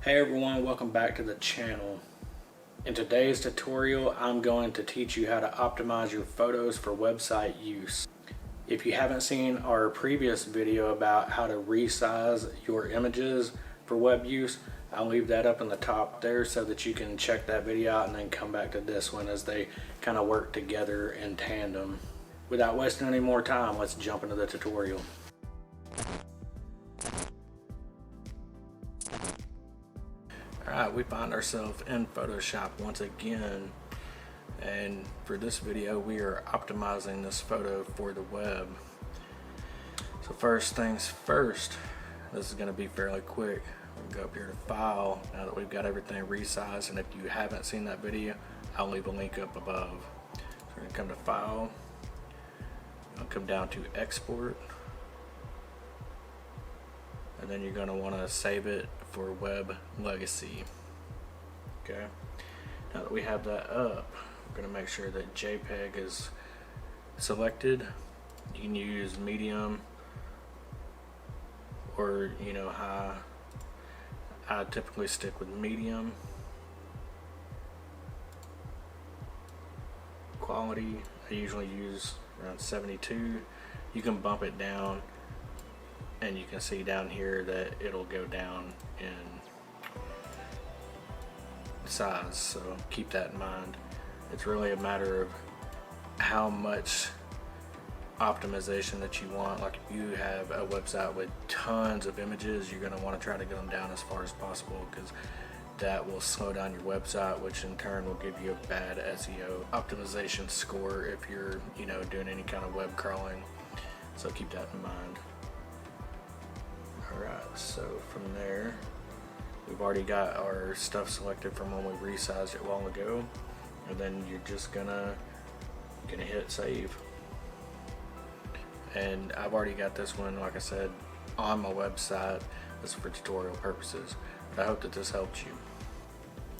Hey everyone, welcome back to the channel. In today's tutorial, I'm going to teach you how to optimize your photos for website use. If you haven't seen our previous video about how to resize your images for web use, I'll leave that up in the top there so that you can check that video out and then come back to this one as they kind of work together in tandem. Without wasting any more time, let's jump into the tutorial. Alright, we find ourselves in Photoshop once again, and for this video we are optimizing this photo for the web. So first things first, this is going to be fairly quick. We'll go up here to File now that we've got everything resized, and if you haven't seen that video, I'll leave a link up above. So we're going to come to File, I'll come down to Export, and then you're going to want to save it for web legacy. Okay, now that we have that up, we're going to make sure that JPEG is selected. You can use medium or high. I typically stick with medium. Quality, I usually use around 72. You can bump it down, and you can see down here that it'll go down in size, so keep that in mind. It's really a matter of how much optimization that you want. Like if you have a website with tons of images, you're going to want to try to get them down as far as possible, because that will slow down your website, which in turn will give you a bad SEO optimization score if you're doing any kind of web crawling. So keep that in mind. Alright, so from there, we've already got our stuff selected from when we resized it a while ago, and then you're just gonna hit save. And I've already got this one, like I said, on my website. This is for tutorial purposes, but I hope that this helped you.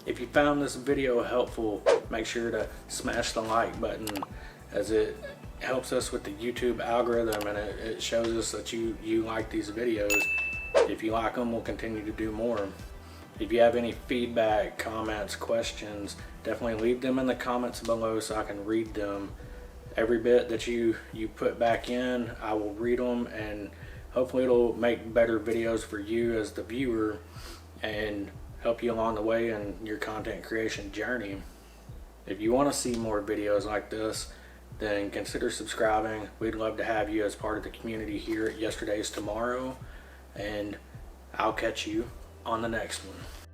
If you found this video helpful, make sure to smash the like button, as it helps us with the YouTube algorithm, and it shows us that you like these videos. If you like them, we'll continue to do more. If you have any feedback, comments, questions, definitely leave them in the comments below so I can read them. Every bit that you put back in, I will read them, and hopefully it'll make better videos for you as the viewer and help you along the way in your content creation journey. If you want to see more videos like this, then consider subscribing. We'd love to have you as part of the community here at Yesterday's Tomorrow, and I'll catch you on the next one.